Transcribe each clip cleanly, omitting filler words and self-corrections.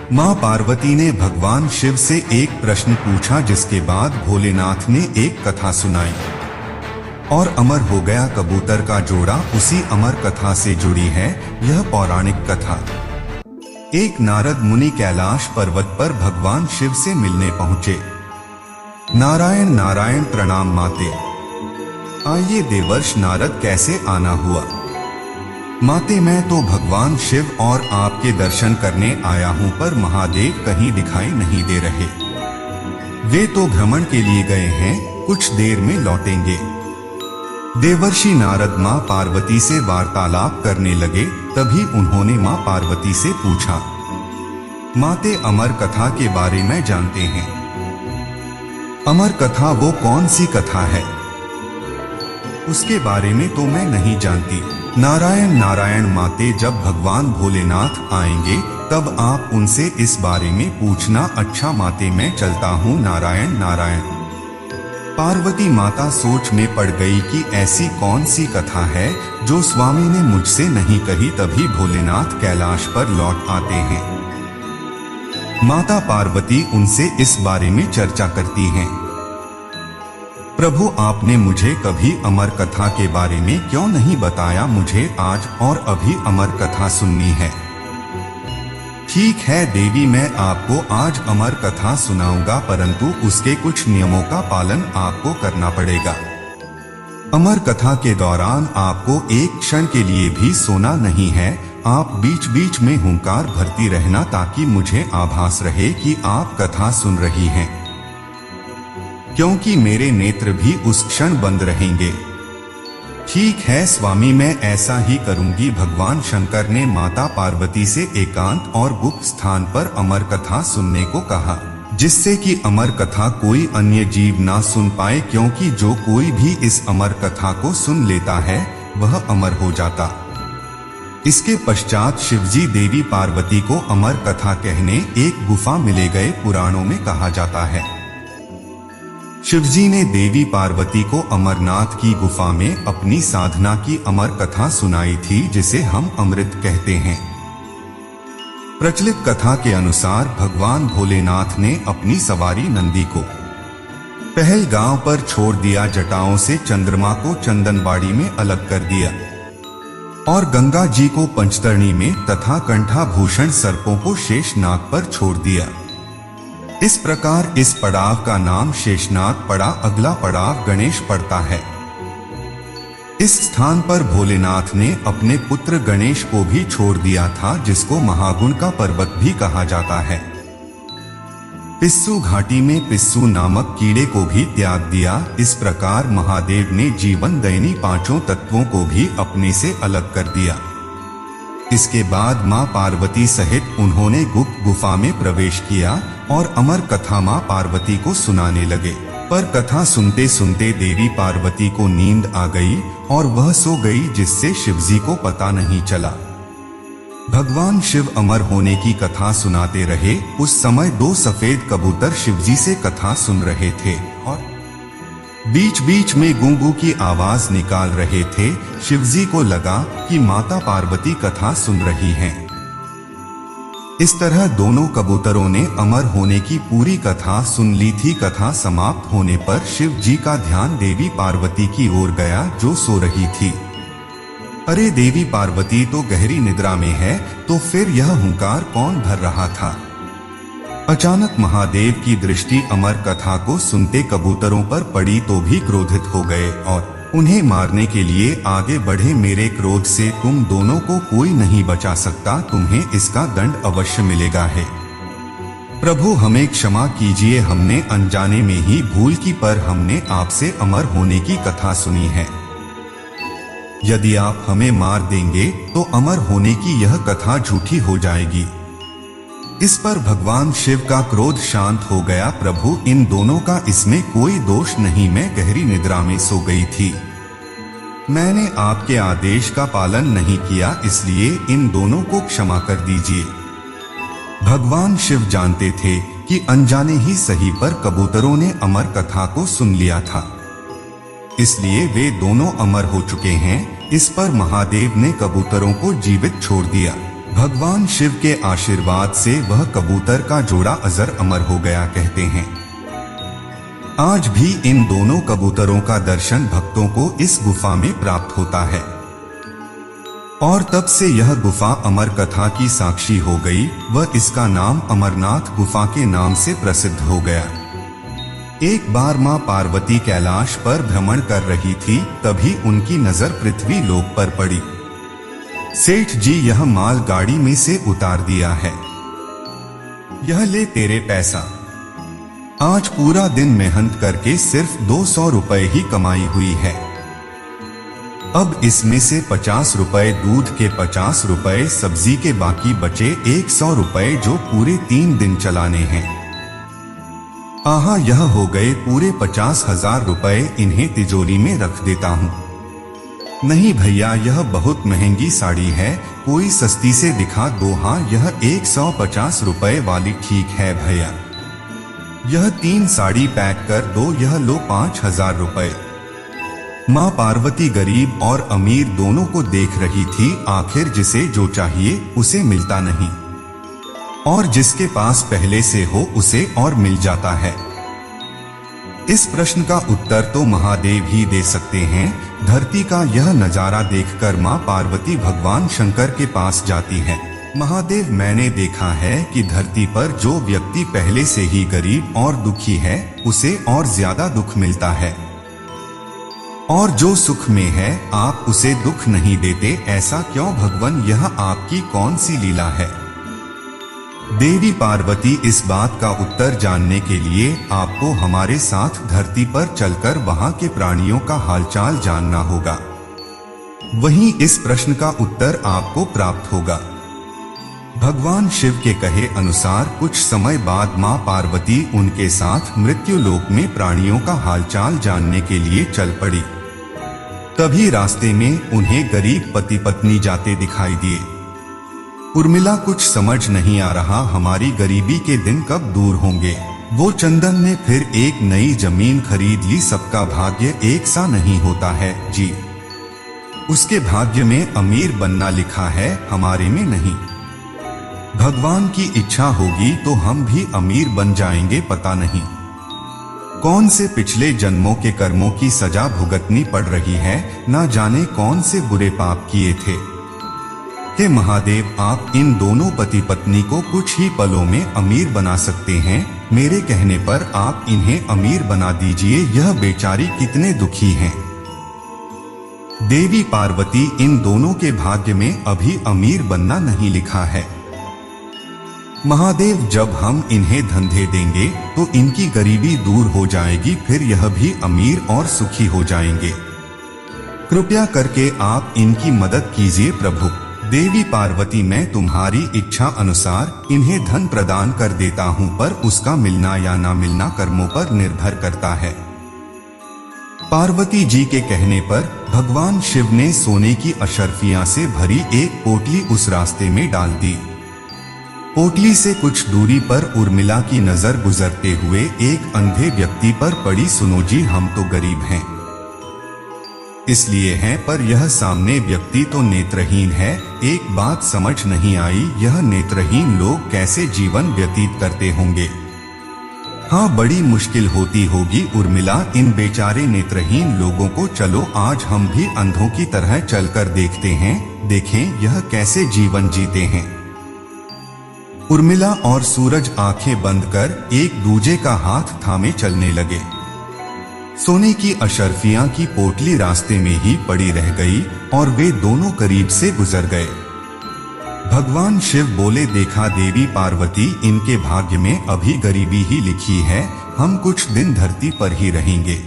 मां पार्वती ने भगवान शिव से एक प्रश्न पूछा, जिसके बाद भोलेनाथ ने एक कथा सुनाई और अमर हो गया। कबूतर का जोड़ा उसी अमर कथा से जुड़ी है यह पौराणिक कथा। एक नारद मुनि कैलाश पर्वत पर भगवान शिव से मिलने पहुंचे। नारायण नारायण प्रणाम माते। आइए देवर्ष नारद, कैसे आना हुआ? माते, मैं तो भगवान शिव और आपके दर्शन करने आया हूं, पर महादेव कहीं दिखाई नहीं दे रहे। वे तो भ्रमण के लिए गए हैं, कुछ देर में लौटेंगे। देवर्षि नारद मां पार्वती से वार्तालाप करने लगे। तभी उन्होंने मां पार्वती से पूछा, माते, अमर कथा के बारे में जानते हैं? अमर कथा वो कौन सी कथा है? उसके बारे में तो मैं नहीं जानती। नारायण नारायण माते, जब भगवान भोलेनाथ आएंगे तब आप उनसे इस बारे में पूछना। अच्छा माते, मैं चलता हूँ। नारायण नारायण। पार्वती माता सोच में पड़ गई कि ऐसी कौन सी कथा है जो स्वामी ने मुझसे नहीं कही। तभी भोलेनाथ कैलाश पर लौट आते हैं। माता पार्वती उनसे इस बारे में चर्चा करती हैं। प्रभु, आपने मुझे कभी अमर कथा के बारे में क्यों नहीं बताया? मुझे आज और अभी अमर कथा सुननी है। ठीक है देवी, मैं आपको आज अमर कथा सुनाऊंगा, परंतु उसके कुछ नियमों का पालन आपको करना पड़ेगा। अमर कथा के दौरान आपको एक क्षण के लिए भी सोना नहीं है। आप बीच बीच में हुंकार भरती रहना, ताकि मुझे आभास रहे कि आप कथा सुन रही हैं, क्योंकि मेरे नेत्र भी उस क्षण बंद रहेंगे। ठीक है स्वामी, मैं ऐसा ही करूंगी। भगवान शंकर ने माता पार्वती से एकांत और गुप्त स्थान पर अमर कथा सुनने को कहा, जिससे कि अमर कथा कोई अन्य जीव ना सुन पाए, क्योंकि जो कोई भी इस अमर कथा को सुन लेता है वह अमर हो जाता। इसके पश्चात शिवजी देवी पार्वती को अमर कथा कहने एक गुफा में ले गए। पुराणों में कहा जाता है शिवजी ने देवी पार्वती को अमरनाथ की गुफा में अपनी साधना की अमर कथा सुनाई थी, जिसे हम अमृत कहते हैं। प्रचलित कथा के अनुसार भगवान भोलेनाथ ने अपनी सवारी नंदी को पहलगांव पर छोड़ दिया, जटाओं से चंद्रमा को चंदनबाड़ी में अलग कर दिया और गंगा जी को पंचतरणी में तथा कंठाभूषण सर्पों को शेषनाग पर छोड़ दिया। इस प्रकार इस पड़ाव का नाम शेषनाग पड़ा। अगला पड़ाव गणेश पड़ता है। इस स्थान पर भोलेनाथ ने अपने पुत्र गणेश को भी छोड़ दिया था, जिसको महागुण का पर्वत भी कहा जाता है। पिस्सू घाटी में पिस्सू नामक कीड़े को भी त्याग दिया। इस प्रकार महादेव ने जीवन दैनी पांचों तत्वों को भी अपने से अलग कर दिया। इसके बाद मां पार्वती सहित उन्होंने गुप्त गुफा में प्रवेश किया और अमर कथा मां पार्वती को सुनाने लगे। पर कथा सुनते सुनते देवी पार्वती को नींद आ गई और वह सो गई, जिससे शिवजी को पता नहीं चला। भगवान शिव अमर होने की कथा सुनाते रहे। उस समय दो सफेद कबूतर शिवजी से कथा सुन रहे थे और बीच बीच में गूंगू की आवाज निकाल रहे थे। शिवजी को लगा कि माता पार्वती कथा सुन रही हैं। इस तरह दोनों कबूतरों ने अमर होने की पूरी कथा सुन ली थी। कथा समाप्त होने पर शिव जी का ध्यान देवी पार्वती की ओर गया, जो सो रही थी। अरे, देवी पार्वती तो गहरी निद्रा में है, तो फिर यह हुंकार कौन भर रहा था? अचानक महादेव की दृष्टि अमर कथा को सुनते कबूतरों पर पड़ी, तो भी क्रोधित हो गए और उन्हें मारने के लिए आगे बढ़े। मेरे क्रोध से तुम दोनों को कोई नहीं बचा सकता, तुम्हें इसका दंड अवश्य मिलेगा है। प्रभु, हमें क्षमा कीजिए, हमने अनजाने में ही भूल की, पर हमने आपसे अमर होने की कथा सुनी है। यदि आप हमें मार देंगे तो अमर होने की यह कथा झूठी हो जाएगी। इस पर भगवान शिव का क्रोध शांत हो गया। प्रभु, इन दोनों का इसमें कोई दोष नहीं, मैं गहरी निद्रा में सो गई थी। मैंने आपके आदेश का पालन नहीं किया, इसलिए इन दोनों को क्षमा कर दीजिए। भगवान शिव जानते थे कि अनजाने ही सही पर कबूतरों ने अमर कथा को सुन लिया था, इसलिए वे दोनों अमर हो चुके हैं। इस पर महादेव ने कबूतरों को जीवित छोड़ दिया। भगवान शिव के आशीर्वाद से वह कबूतर का जोड़ा अजर अमर हो गया कहते हैं। आज भी इन दोनों कबूतरों का दर्शन भक्तों को इस गुफा में प्राप्त होता है और तब से यह गुफा अमर कथा की साक्षी हो गई व इसका नाम अमरनाथ गुफा के नाम से प्रसिद्ध हो गया। एक बार मां पार्वती कैलाश पर भ्रमण कर रही थी, तभी उनकी नजर पृथ्वी लोक पर पड़ी। सेठ जी, यह माल गाड़ी में से उतार दिया है, यह ले तेरे पैसा। आज पूरा दिन मेहनत करके सिर्फ 200 रुपए ही कमाई हुई है। अब इसमें से 50 रुपए दूध के, 50 रुपए सब्जी के, बाकी बचे 100 रुपए जो पूरे 3 दिन चलाने हैं। आहा, यह हो गए पूरे 50,000 रुपए, इन्हें तिजोरी में रख देता हूँ। नहीं भैया, यह बहुत महंगी साड़ी है, कोई सस्ती से दिखा दो। हाँ, यह 150 रुपए वाली ठीक है भैया, यह 3 साड़ी पैक कर दो। यह लो 5,000 रुपए। मां पार्वती गरीब और अमीर दोनों को देख रही थी। आखिर जिसे जो चाहिए उसे मिलता नहीं और जिसके पास पहले से हो उसे और मिल जाता है। इस प्रश्न का उत्तर तो महादेव ही दे सकते हैं। धरती का यह नजारा देखकर मां पार्वती भगवान शंकर के पास जाती है। महादेव, मैंने देखा है कि धरती पर जो व्यक्ति पहले से ही गरीब और दुखी है उसे और ज्यादा दुख मिलता है, और जो सुख में है आप उसे दुख नहीं देते। ऐसा क्यों भगवान, यह आपकी कौन सी लीला है? देवी पार्वती, इस बात का उत्तर जानने के लिए आपको हमारे साथ धरती पर चलकर वहां के प्राणियों का हालचाल जानना होगा, वहीं इस प्रश्न का उत्तर आपको प्राप्त होगा। भगवान शिव के कहे अनुसार कुछ समय बाद मां पार्वती उनके साथ मृत्यु लोक में प्राणियों का हालचाल जानने के लिए चल पड़ी। तभी रास्ते में उन्हें गरीब पति पत्नी जाते दिखाई दिए। उर्मिला, कुछ समझ नहीं आ रहा, हमारी गरीबी के दिन कब दूर होंगे। वो चंदन ने फिर एक नई जमीन खरीद ली। सबका भाग्य एक सा नहीं होता है जी, उसके भाग्य में अमीर बनना लिखा है, हमारे में नहीं। भगवान की इच्छा होगी तो हम भी अमीर बन जाएंगे। पता नहीं कौन से पिछले जन्मों के कर्मों की सजा भुगतनी पड़ रही है, ना जाने कौन से बुरे पाप किए थे। हे महादेव, आप इन दोनों पति पत्नी को कुछ ही पलों में अमीर बना सकते हैं। मेरे कहने पर आप इन्हें अमीर बना दीजिए। यह बेचारी कितने दुखी हैं। देवी पार्वती, इन दोनों के भाग्य में अभी अमीर बनना नहीं लिखा है। महादेव, जब हम इन्हें धंधे देंगे तो इनकी गरीबी दूर हो जाएगी, फिर यह भी अमीर और सुखी हो जाएंगे। कृपया करके आप इनकी मदद कीजिए प्रभु। देवी पार्वती, मैं तुम्हारी इच्छा अनुसार इन्हें धन प्रदान कर देता हूँ, पर उसका मिलना या ना मिलना कर्मों पर निर्भर करता है। पार्वती जी के कहने पर भगवान शिव ने सोने की अशर्फियां से भरी एक पोटली उस रास्ते में डाल दी। पोटली से कुछ दूरी पर उर्मिला की नजर गुजरते हुए एक अंधे व्यक्ति पर पड़ी। सुनो जी, हम तो गरीब हैं, इसलिए हैं, पर यह सामने व्यक्ति तो नेत्रहीन है। एक बात समझ नहीं आई, यह नेत्रहीन लोग कैसे जीवन व्यतीत करते होंगे। हाँ, बड़ी मुश्किल होती होगी उर्मिला इन बेचारे नेत्रहीन लोगों को। चलो आज हम भी अंधों की तरह चलकर देखते हैं, देखें यह कैसे जीवन जीते हैं। उर्मिला और सूरज आंखें बंद कर एक दूजे का हाथ थामे चलने लगे। सोने की अशर्फियां की पोटली रास्ते में ही पड़ी रह गई और वे दोनों करीब से गुजर गए। भगवान शिव बोले, देखा देवी पार्वती, इनके भाग्य में अभी गरीबी ही लिखी है। हम कुछ दिन धरती पर ही रहेंगे।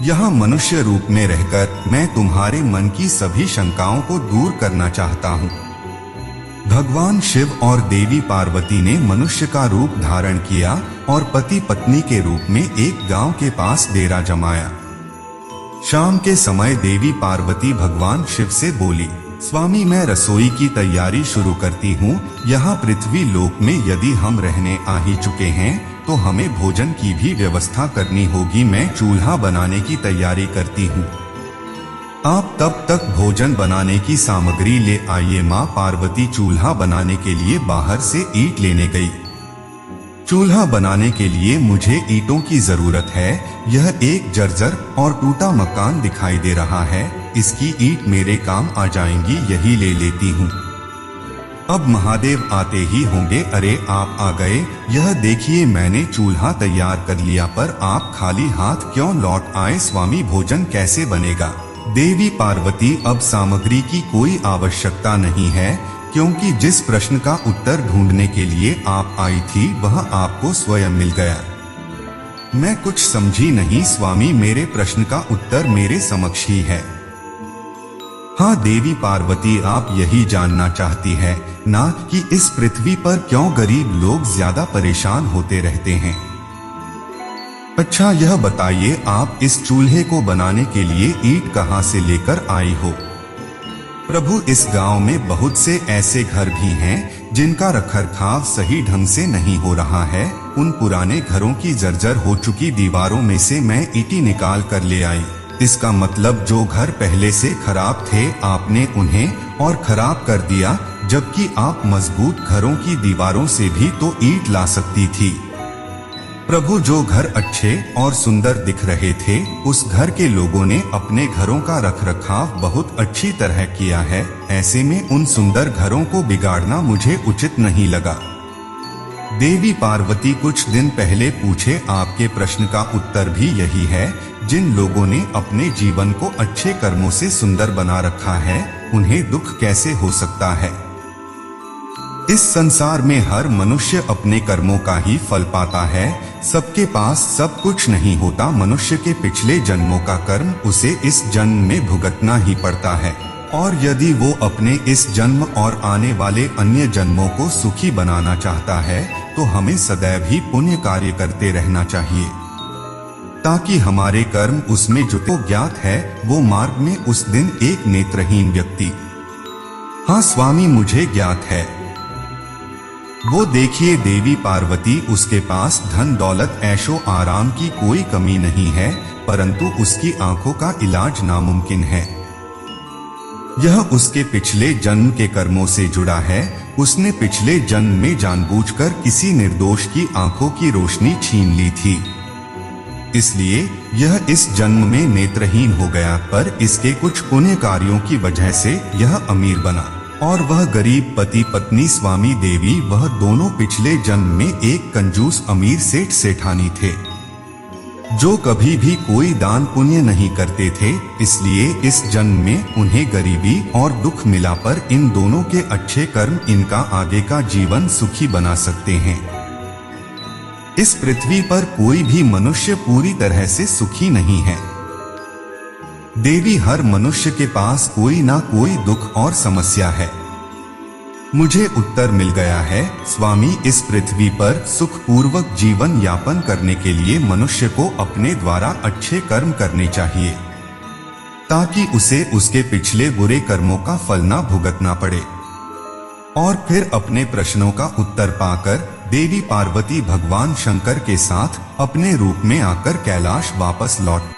यहाँ मनुष्य रूप में रहकर मैं तुम्हारे मन की सभी शंकाओं को दूर करना चाहता हूँ। भगवान शिव और देवी पार्वती ने मनुष्य का रूप धारण किया और पति पत्नी के रूप में एक गांव के पास डेरा जमाया। शाम के समय देवी पार्वती भगवान शिव से बोली, स्वामी, मैं रसोई की तैयारी शुरू करती हूँ। यहाँ पृथ्वी लोक में यदि हम रहने आ ही चुके हैं तो हमें भोजन की भी व्यवस्था करनी होगी। मैं चूल्हा बनाने की तैयारी करती हूँ। आप तब तक भोजन बनाने की सामग्री ले आइए। माँ पार्वती चूल्हा बनाने के लिए बाहर से ईंट लेने गई। चूल्हा बनाने के लिए मुझे ईंटों की जरूरत है। यह एक जर्जर और टूटा मकान दिखाई दे रहा है। इसकी ईंट मेरे काम आ जाएंगी, यही ले लेती हूँ। अब महादेव आते ही होंगे। अरे आप आ गए। यह देखिए मैंने चूल्हा तैयार कर लिया, पर आप खाली हाथ क्यों लौट आए? स्वामी भोजन कैसे बनेगा? देवी पार्वती अब सामग्री की कोई आवश्यकता नहीं है, क्योंकि जिस प्रश्न का उत्तर ढूंढने के लिए आप आई थी वह आपको स्वयं मिल गया। मैं कुछ समझी नहीं स्वामी, मेरे प्रश्न का उत्तर मेरे समक्ष ही है। हाँ देवी पार्वती, आप यही जानना चाहती है ना कि इस पृथ्वी पर क्यों गरीब लोग ज्यादा परेशान होते रहते हैं? अच्छा यह बताइए, आप इस चूल्हे को बनाने के लिए ईंट कहाँ से लेकर आई हो? प्रभु, इस गांव में बहुत से ऐसे घर भी हैं जिनका रखरखाव सही ढंग से नहीं हो रहा है। उन पुराने घरों की जर्जर हो चुकी दीवारों में से मैं ईंटें निकाल कर ले आई। इसका मतलब जो घर पहले से खराब थे आपने उन्हें और खराब कर दिया, जबकि आप मजबूत घरों की दीवारों से भी तो ईंट ला सकती थी। प्रभु, जो घर अच्छे और सुंदर दिख रहे थे उस घर के लोगों ने अपने घरों का रखरखाव बहुत अच्छी तरह किया है। ऐसे में उन सुंदर घरों को बिगाड़ना मुझे उचित नहीं लगा। देवी पार्वती, कुछ दिन पहले पूछे आपके प्रश्न का उत्तर भी यही है। जिन लोगों ने अपने जीवन को अच्छे कर्मों से सुंदर बना रखा है उन्हें दुख कैसे हो सकता है? इस संसार में हर मनुष्य अपने कर्मों का ही फल पाता है। सबके पास सब कुछ नहीं होता। मनुष्य के पिछले जन्मों का कर्म उसे इस जन्म में भुगतना ही पड़ता है, और यदि वो अपने इस जन्म और आने वाले अन्य जन्मों को सुखी बनाना चाहता है तो हमें सदैव ही पुण्य कार्य करते रहना चाहिए, ताकि हमारे कर्म उसमें जो ज्ञात है वो मार्ग में उस दिन एक नेत्रहीन व्यक्ति। हाँ स्वामी, मुझे ज्ञात है। वो देखिए देवी पार्वती, उसके पास धन दौलत ऐशो आराम की कोई कमी नहीं है, परंतु उसकी आंखों का इलाज नामुमकिन है। यह उसके पिछले जन्म के कर्मों से जुड़ा है। उसने पिछले जन्म में जानबूझकर किसी निर्दोष की आंखों की रोशनी छीन ली थी, इसलिए यह इस जन्म में नेत्रहीन हो गया। पर इसके कुछ पुण्य कार्यों की वजह से यह अमीर बना, और वह गरीब पति पत्नी। स्वामी देवी, वह दोनों पिछले जन्म में एक कंजूस अमीर सेठ सेठानी थे, जो कभी भी कोई दान पुण्य नहीं करते थे। इसलिए इस जन्म में उन्हें गरीबी और दुख मिला, पर इन दोनों के अच्छे कर्म इनका आगे का जीवन सुखी बना सकते हैं। इस पृथ्वी पर कोई भी मनुष्य पूरी तरह से सुखी नहीं है देवी, हर मनुष्य के पास कोई ना कोई दुख और समस्या है। मुझे उत्तर मिल गया है स्वामी। इस पृथ्वी पर सुखपूर्वक जीवन यापन करने के लिए मनुष्य को अपने द्वारा अच्छे कर्म करने चाहिए, ताकि उसे उसके पिछले बुरे कर्मों का फल ना भुगतना पड़े। और फिर अपने प्रश्नों का उत्तर पाकर देवी पार्वती भगवान शंकर के साथ अपने रूप में आकर कैलाश वापस लौट